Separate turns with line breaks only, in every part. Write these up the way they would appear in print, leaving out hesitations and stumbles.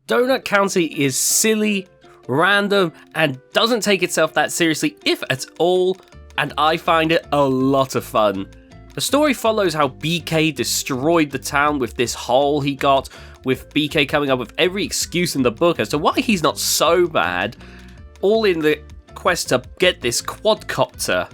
Donut County is silly, random, and doesn't take itself that seriously, if at all, and I find it a lot of fun. The story follows how BK destroyed the town with this hole he got, with BK coming up with every excuse in the book as to why he's not so bad, all in the quest to get this quadcopter,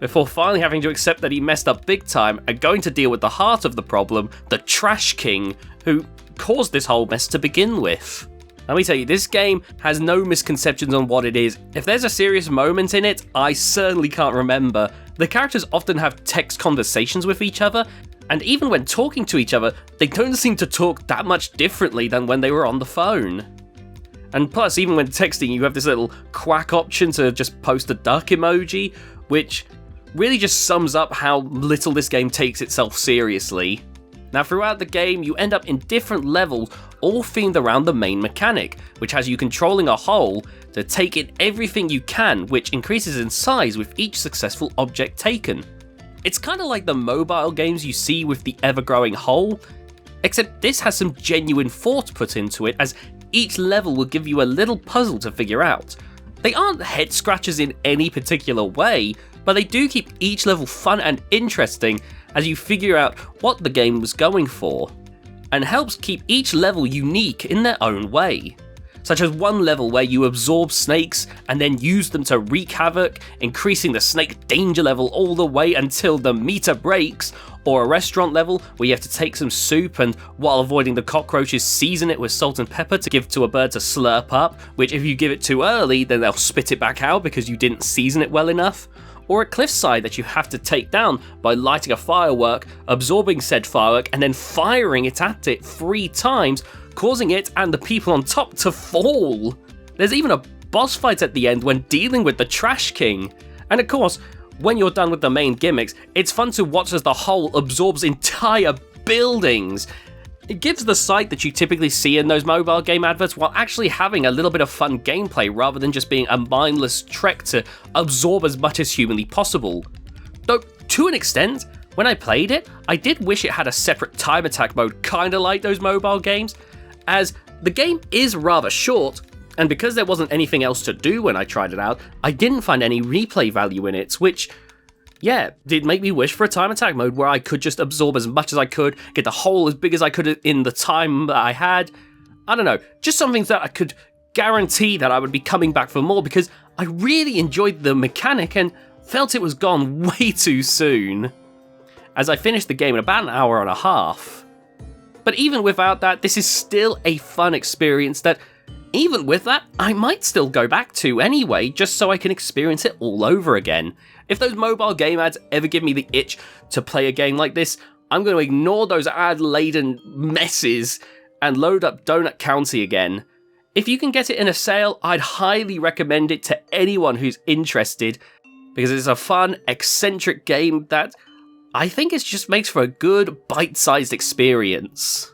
before finally having to accept that he messed up big time and going to deal with the heart of the problem, the Trash King, who caused this whole mess to begin with. Let me tell you, this game has no misconceptions on what it is. If there's a serious moment in it, I certainly can't remember. The characters often have text conversations with each other, and even when talking to each other, they don't seem to talk that much differently than when they were on the phone. And plus, even when texting, you have this little quack option to just post a duck emoji, which really just sums up how little this game takes itself seriously. Now, throughout the game, you end up in different levels, all themed around the main mechanic, which has you controlling a hole to take in everything you can, which increases in size with each successful object taken. It's kind of like the mobile games you see with the ever-growing hole, except this has some genuine thought put into it, as each level will give you a little puzzle to figure out. They aren't head scratchers in any particular way, but they do keep each level fun and interesting as you figure out what the game was going for, and helps keep each level unique in their own way. Such as one level where you absorb snakes and then use them to wreak havoc, increasing the snake danger level all the way until the meter breaks, or a restaurant level where you have to take some soup and, while avoiding the cockroaches, season it with salt and pepper to give to a bird to slurp up, which if you give it too early then they'll spit it back out because you didn't season it well enough. Or a cliffside that you have to take down by lighting a firework, absorbing said firework, and then firing it at it 3 times, causing it and the people on top to fall. There's even a boss fight at the end when dealing with the Trash King. And of course, when you're done with the main gimmicks, it's fun to watch as the hole absorbs entire buildings. It gives the sight that you typically see in those mobile game adverts while actually having a little bit of fun gameplay rather than just being a mindless trek to absorb as much as humanly possible. Though, to an extent, when I played it, I did wish it had a separate time attack mode kinda like those mobile games, as the game is rather short, and because there wasn't anything else to do when I tried it out, I didn't find any replay value in it, which, yeah, did make me wish for a time attack mode where I could just absorb as much as I could, get the hole as big as I could in the time that I had. I don't know, just something that I could guarantee that I would be coming back for more, because I really enjoyed the mechanic and felt it was gone way too soon, as I finished the game in about an hour and a half. But even without that, this is still a fun experience that, even with that, I might still go back to anyway, just so I can experience it all over again. If those mobile game ads ever give me the itch to play a game like this, I'm going to ignore those ad-laden messes and load up Donut County again. If you can get it in a sale, I'd highly recommend it to anyone who's interested, because it's a fun, eccentric game that I think it just makes for a good, bite-sized experience.